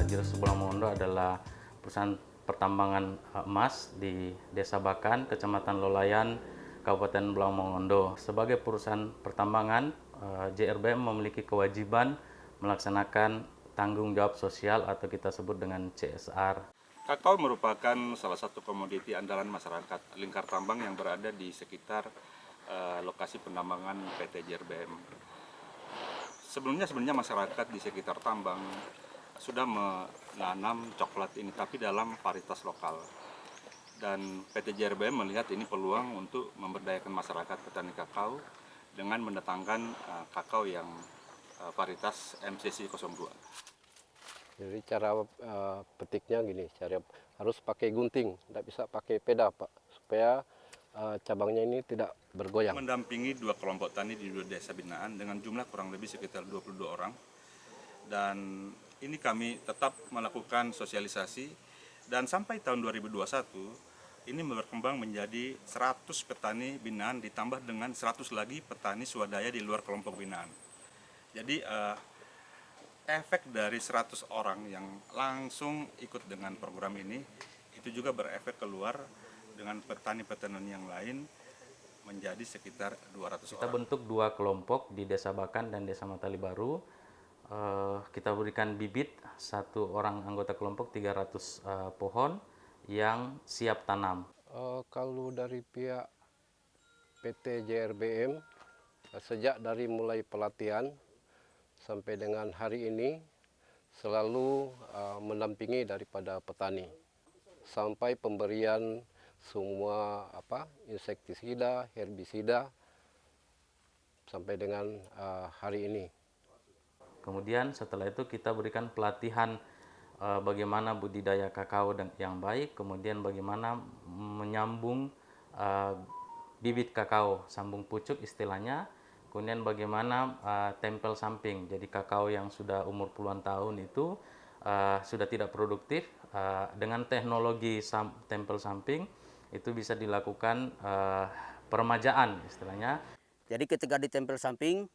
Jiros Pulau Mongondo adalah perusahaan pertambangan emas di Desa Bakan, Kecamatan Lolayan, Kabupaten Pulau Mongondo. Sebagai perusahaan pertambangan, JRBM memiliki kewajiban melaksanakan tanggung jawab sosial atau kita sebut dengan CSR. Kakao merupakan salah satu komoditi andalan masyarakat lingkar tambang yang berada di sekitar lokasi penambangan PT JRBM. Sebenarnya masyarakat di sekitar tambang sudah menanam coklat ini, tapi dalam varietas lokal. Dan PT JRBM melihat ini peluang untuk memberdayakan masyarakat petani kakao dengan mendatangkan kakao yang varietas MCC 02. Jadi cara petiknya gini, cara harus pakai gunting, tidak bisa pakai peda Pak, supaya cabangnya ini tidak bergoyang. Mendampingi 2 kelompok tani di 2 desa binaan dengan jumlah kurang lebih sekitar 22 orang. Dan ini kami tetap melakukan sosialisasi dan sampai tahun 2021 ini berkembang menjadi 100 petani binaan ditambah dengan 100 lagi petani swadaya di luar kelompok binaan. Jadi efek dari 100 orang yang langsung ikut dengan program ini itu juga berefek keluar dengan petani-petani yang lain menjadi sekitar 200 Kita orang. bentuk 2 kelompok di Desa Bakan dan Desa Matali Baru. Kita berikan bibit 1 orang anggota kelompok 300 pohon yang siap tanam. Kalau dari pihak PT JRBM, sejak dari mulai pelatihan sampai dengan hari ini selalu mendampingi daripada petani sampai pemberian semua insektisida, herbisida sampai dengan hari ini. Kemudian setelah itu kita berikan pelatihan bagaimana budidaya kakao yang baik, kemudian bagaimana menyambung bibit kakao, sambung pucuk istilahnya, kemudian bagaimana tempel samping. Jadi kakao yang sudah umur puluhan tahun itu sudah tidak produktif, dengan teknologi tempel samping itu bisa dilakukan peremajaan istilahnya. Jadi ketika ditempel samping,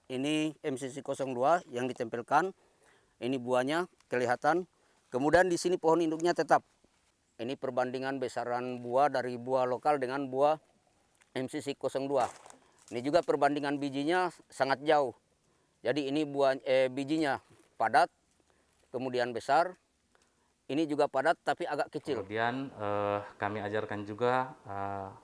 ini MCC 02 yang ditempelkan, ini buahnya kelihatan. Kemudian di sini pohon induknya tetap. Ini perbandingan besaran buah dari buah lokal dengan buah MCC 02. Ini juga perbandingan bijinya sangat jauh. Jadi ini bijinya padat, kemudian besar. Ini juga padat tapi agak kecil. Kemudian kami ajarkan juga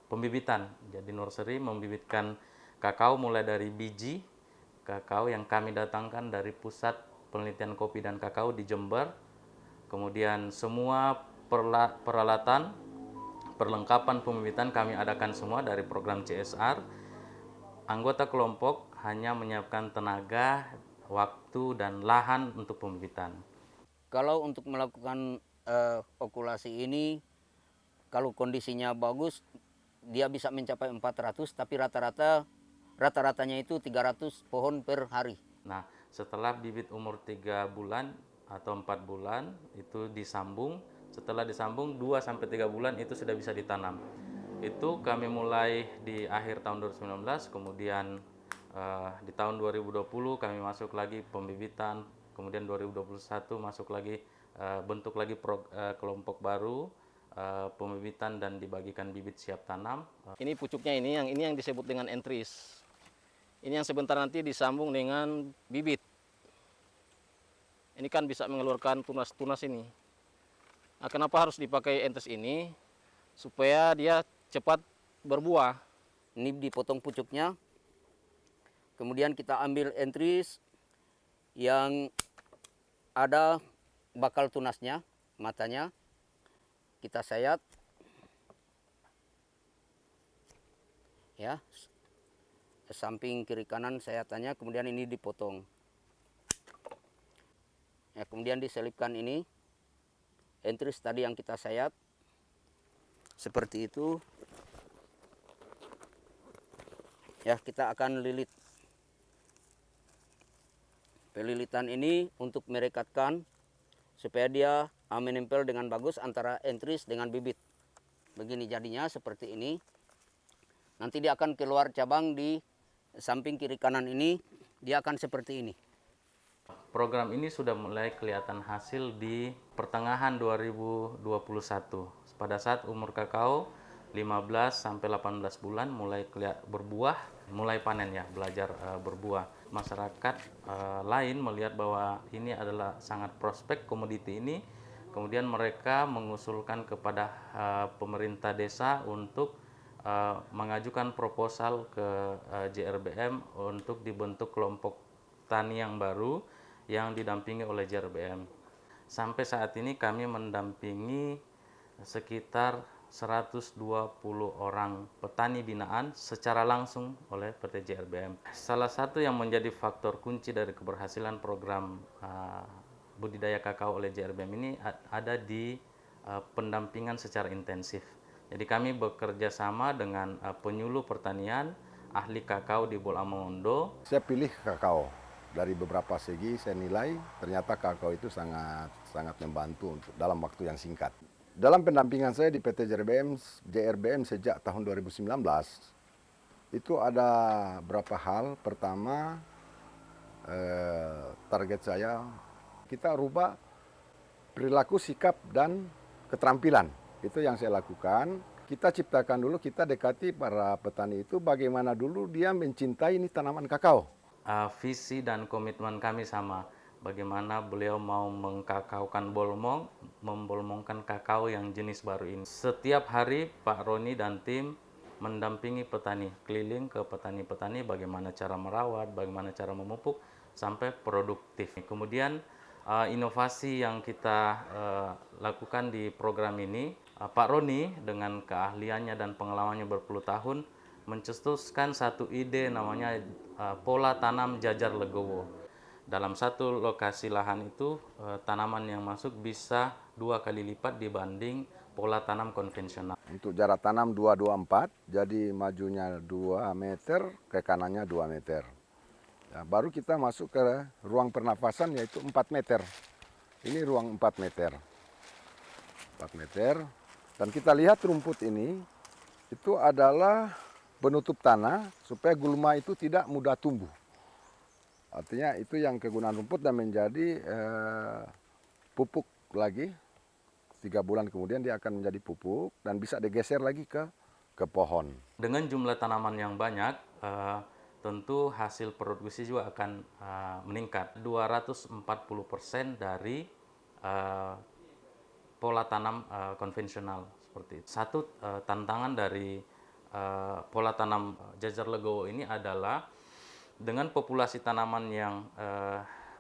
pembibitan. Jadi nursery membibitkan kakao mulai dari biji kakao yang kami datangkan dari Pusat Penelitian Kopi dan Kakao di Jember. Kemudian semua peralatan, perlengkapan pembibitan kami adakan semua dari program CSR. Anggota kelompok hanya menyiapkan tenaga, waktu, dan lahan untuk pembibitan. Kalau untuk melakukan okulasi ini, kalau kondisinya bagus, dia bisa mencapai 400, tapi rata-ratanya itu 300 pohon per hari. Nah, setelah bibit umur 3 bulan atau 4 bulan itu disambung, setelah disambung 2-3 bulan itu sudah bisa ditanam. Itu kami mulai di akhir tahun 2019, kemudian di tahun 2020 kami masuk lagi pembibitan, kemudian 2021 masuk lagi bentuk lagi kelompok baru pembibitan dan dibagikan bibit siap tanam. Ini pucuknya ini yang disebut dengan entris. Ini yang sebentar nanti disambung dengan bibit. Ini kan bisa mengeluarkan tunas-tunas ini. Nah, kenapa harus dipakai entris ini? Supaya dia cepat berbuah. Ini dipotong pucuknya, kemudian kita ambil entris yang ada bakal tunasnya, matanya, kita sayat, ya, samping kiri kanan sayatannya, kemudian ini dipotong. Ya, kemudian diselipkan ini entris tadi yang kita sayat, seperti itu. Ya, kita akan lilit. Pelilitan ini untuk merekatkan supaya dia menempel dengan bagus antara entris dengan bibit. Begini jadinya seperti ini. Nanti dia akan keluar cabang di samping kiri kanan ini, dia akan seperti ini. program ini sudah mulai kelihatan hasil di pertengahan 2021. Pada saat umur kakao 15 sampai 18 bulan mulai berbuah, mulai panen ya, belajar berbuah. Masyarakat lain melihat bahwa ini adalah sangat prospek komoditi ini. Kemudian mereka mengusulkan kepada pemerintah desa untuk mengajukan proposal ke JRBM untuk dibentuk kelompok tani yang baru yang didampingi oleh JRBM. Sampai saat ini kami mendampingi sekitar 120 orang petani binaan secara langsung oleh PT JRBM. Salah satu yang menjadi faktor kunci dari keberhasilan program budidaya kakao oleh JRBM ini ada di pendampingan secara intensif. Jadi kami bekerja sama dengan penyuluh pertanian, ahli kakao di Bolamongondo. Saya pilih kakao. Dari beberapa segi saya nilai ternyata kakao itu sangat membantu untuk dalam waktu yang singkat. Dalam pendampingan saya di PT JRBM sejak tahun 2019, itu ada beberapa hal. Pertama, target saya, kita rubah perilaku, sikap, dan keterampilan. Itu yang saya lakukan. Kita ciptakan dulu, kita dekati para petani itu bagaimana dulu dia mencintai ini tanaman kakao. Visi dan komitmen kami sama. Bagaimana beliau mau mengkakaokan bolmong, membolmongkan kakao yang jenis baru ini. Setiap hari Pak Roni dan tim mendampingi petani, keliling ke petani-petani bagaimana cara merawat, bagaimana cara memupuk sampai produktif. Kemudian inovasi yang kita lakukan di program ini, Pak Roni dengan keahliannya dan pengalamannya berpuluh tahun mencetuskan satu ide namanya pola tanam jajar legowo. Dalam satu lokasi lahan itu tanaman yang masuk bisa 2 kali lipat dibanding pola tanam konvensional. Untuk jarak tanam 224, jadi majunya 2 meter, ke kanannya 2 meter. Ya, baru kita masuk ke ruang pernafasan yaitu 4 meter. Ini ruang 4 meter. 4 meter. Dan kita lihat rumput ini, itu adalah penutup tanah supaya gulma itu tidak mudah tumbuh. Artinya itu yang kegunaan rumput dan menjadi pupuk lagi. 3 bulan kemudian dia akan menjadi pupuk dan bisa digeser lagi ke pohon. Dengan jumlah tanaman yang banyak, tentu hasil produksi juga akan meningkat 240% dari pola tanam konvensional seperti itu. Satu tantangan dari pola tanam jajar legowo ini adalah dengan populasi tanaman yang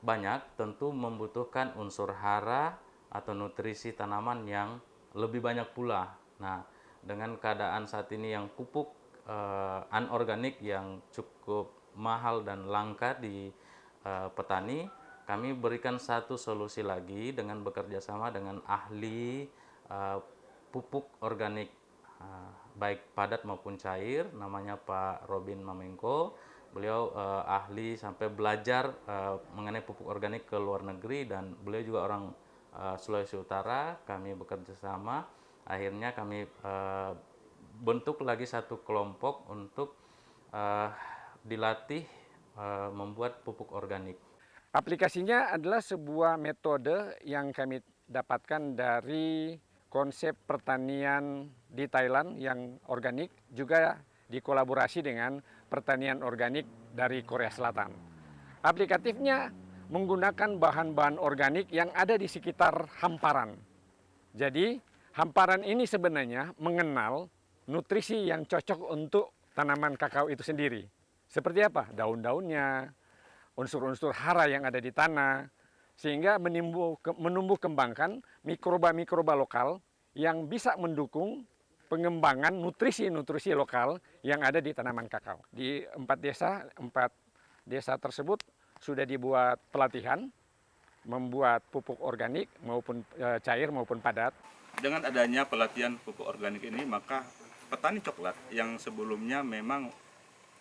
banyak, tentu membutuhkan unsur hara atau nutrisi tanaman yang lebih banyak pula. Nah, dengan keadaan saat ini yang pupuk anorganik yang cukup mahal dan langka di petani, kami berikan satu solusi lagi dengan bekerja sama dengan ahli pupuk organik baik padat maupun cair, namanya Pak Robin Mamengko. Beliau ahli sampai belajar mengenai pupuk organik ke luar negeri dan beliau juga orang Sulawesi Utara. Kami bekerja sama, akhirnya kami bentuk lagi satu kelompok untuk dilatih membuat pupuk organik. Aplikasinya adalah sebuah metode yang kami dapatkan dari konsep pertanian di Thailand yang organik, juga dikolaborasi dengan pertanian organik dari Korea Selatan. Aplikatifnya menggunakan bahan-bahan organik yang ada di sekitar hamparan. Jadi hamparan ini sebenarnya mengenal nutrisi yang cocok untuk tanaman kakao itu sendiri. Seperti apa? Daun-daunnya, unsur-unsur hara yang ada di tanah, sehingga menumbuh kembangkan mikroba-mikroba lokal yang bisa mendukung pengembangan nutrisi-nutrisi lokal yang ada di tanaman kakao. Di 4 desa tersebut sudah dibuat pelatihan membuat pupuk organik maupun cair maupun padat. Dengan adanya pelatihan pupuk organik ini, maka petani coklat yang sebelumnya memang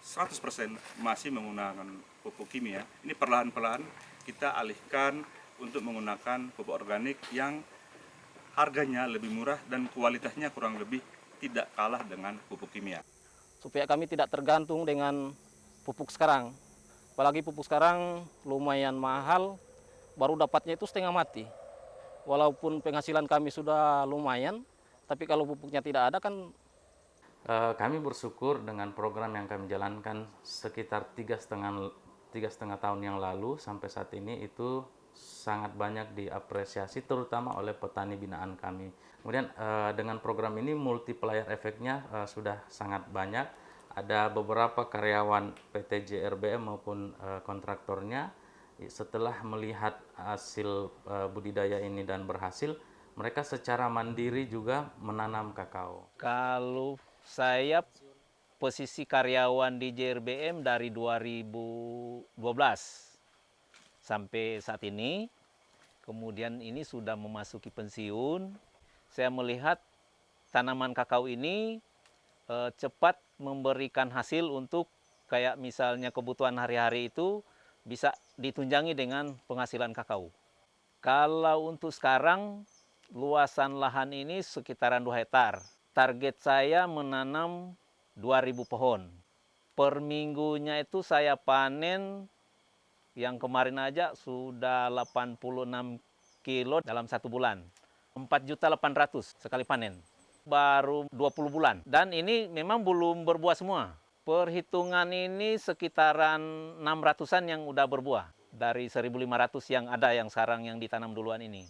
100% masih menggunakan pupuk kimia, ini perlahan-perlahan kita alihkan untuk menggunakan pupuk organik yang harganya lebih murah dan kualitasnya kurang lebih tidak kalah dengan pupuk kimia. Supaya kami tidak tergantung dengan pupuk sekarang. Apalagi pupuk sekarang lumayan mahal baru dapatnya itu setengah mati. Walaupun penghasilan kami sudah lumayan, tapi kalau pupuknya tidak ada kan. Kami bersyukur dengan program yang kami jalankan sekitar 3,5 tahun yang lalu sampai saat ini itu sangat banyak diapresiasi terutama oleh petani binaan kami. Kemudian dengan program ini multiplier efeknya sudah sangat banyak. Ada beberapa karyawan PT JRBM maupun kontraktornya setelah melihat hasil budidaya ini dan berhasil, mereka secara mandiri juga menanam kakao. Kalau saya posisi karyawan di JRBM dari 2012 sampai saat ini, kemudian ini sudah memasuki pensiun. Saya melihat tanaman kakao ini cepat memberikan hasil untuk kayak misalnya kebutuhan hari-hari itu bisa ditunjangi dengan penghasilan kakao. Kalau untuk sekarang, luasan lahan ini sekitaran 2 hektar. Target saya menanam 2.000 pohon. Per minggunya itu saya panen, yang kemarin aja sudah 86 kilo dalam 1 bulan. 4.800.000 sekali panen. Baru 20 bulan. Dan ini memang belum berbuah semua. Perhitungan ini sekitaran 600-an yang udah berbuah. Dari 1.500 yang ada yang sekarang yang ditanam duluan ini.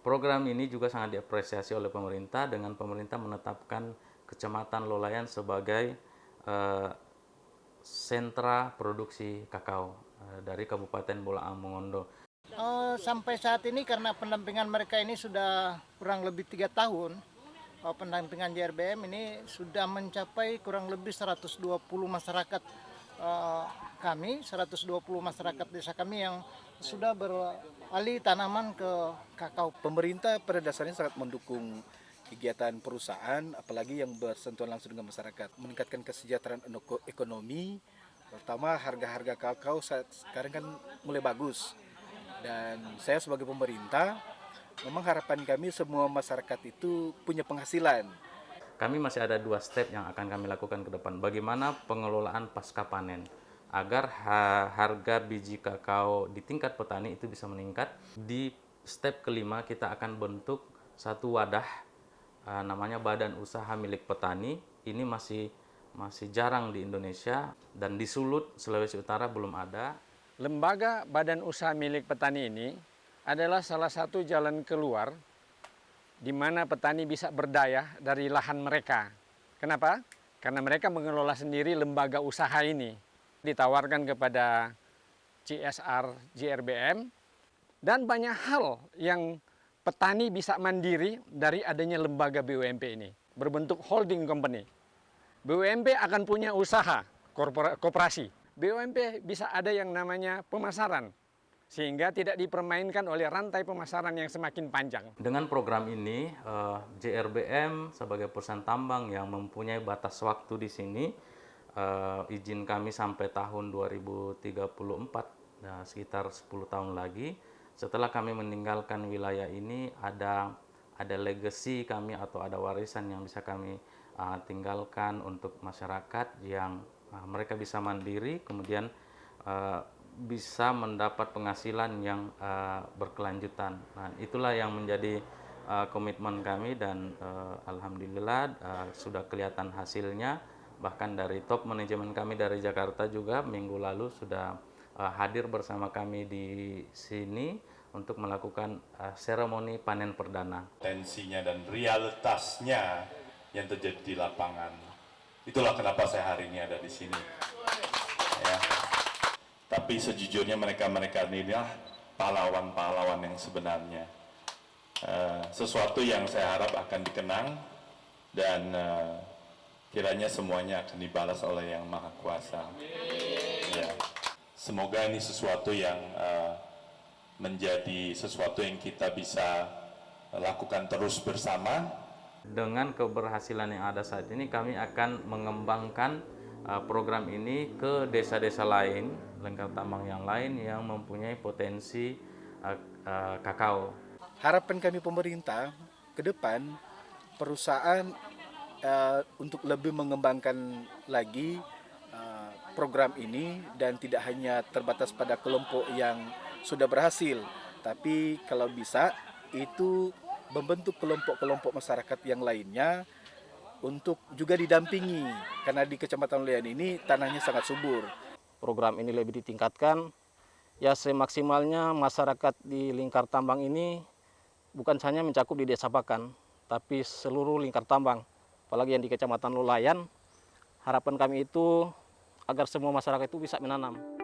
Program ini juga sangat diapresiasi oleh pemerintah dengan pemerintah menetapkan Kecamatan Lolayan sebagai sentra produksi kakao dari Kabupaten Bolaang Mongondo. Sampai saat ini karena pendampingan mereka ini sudah kurang lebih 3 tahun, pendampingan JRBM ini sudah mencapai kurang lebih 120 masyarakat kami, 120 masyarakat desa kami yang sudah beralih tanaman ke kakao. Pemerintah pada dasarnya sangat mendukung kegiatan perusahaan, apalagi yang bersentuhan langsung dengan masyarakat. Meningkatkan kesejahteraan ekonomi, terutama harga-harga kakao saat sekarang kan mulai bagus. Dan saya sebagai pemerintah, memang harapan kami semua masyarakat itu punya penghasilan. Kami masih ada 2 step yang akan kami lakukan ke depan. Bagaimana pengelolaan pasca panen agar harga biji kakao di tingkat petani itu bisa meningkat. Di step kelima kita akan bentuk satu wadah namanya Badan Usaha Milik Petani. Ini masih jarang di Indonesia dan di Sulut, Sulawesi Utara belum ada. Lembaga Badan Usaha Milik Petani ini adalah salah satu jalan keluar di mana petani bisa berdaya dari lahan mereka. Kenapa? Karena mereka mengelola sendiri lembaga usaha ini. Ditawarkan kepada CSR JRBM, dan banyak hal yang petani bisa mandiri dari adanya lembaga BUMP ini. Berbentuk holding company. BUMP akan punya usaha, koperasi. BUMP bisa ada yang namanya pemasaran, sehingga tidak dipermainkan oleh rantai pemasaran yang semakin panjang. Dengan program ini, JRBM sebagai perusahaan tambang yang mempunyai batas waktu di sini, izin kami sampai tahun 2034, sekitar 10 tahun lagi. Setelah kami meninggalkan wilayah ini, ada legacy kami atau ada warisan yang bisa kami tinggalkan untuk masyarakat yang mereka bisa mandiri, kemudian bisa mendapat penghasilan yang berkelanjutan. Nah, itulah yang menjadi komitmen kami dan alhamdulillah sudah kelihatan hasilnya. Bahkan dari top manajemen kami dari Jakarta juga minggu lalu sudah hadir bersama kami di sini untuk melakukan seremoni panen perdana. Potensinya dan realitasnya yang terjadi di lapangan. Itulah kenapa saya hari ini ada di sini. Ya. Tapi sejujurnya mereka ini adalah pahlawan-pahlawan yang sebenarnya. Sesuatu yang saya harap akan dikenang dan kiranya semuanya akan dibalas oleh Yang Maha Kuasa. Ya. Semoga ini sesuatu yang menjadi sesuatu yang kita bisa lakukan terus bersama. Dengan keberhasilan yang ada saat ini, kami akan mengembangkan program ini ke desa-desa lain, lengkap tambang yang lain yang mempunyai potensi kakao. Harapan kami pemerintah ke depan, perusahaan untuk lebih mengembangkan lagi program ini dan tidak hanya terbatas pada kelompok yang sudah berhasil, tapi kalau bisa itu membentuk kelompok-kelompok masyarakat yang lainnya untuk juga didampingi, karena di Kecamatan Luyan ini tanahnya sangat subur. Program ini lebih ditingkatkan, ya semaksimalnya masyarakat di lingkar tambang ini bukan hanya mencakup di Desa Pakan, tapi seluruh lingkar tambang, apalagi yang di Kecamatan Lulayan. Harapan kami itu agar semua masyarakat itu bisa menanam.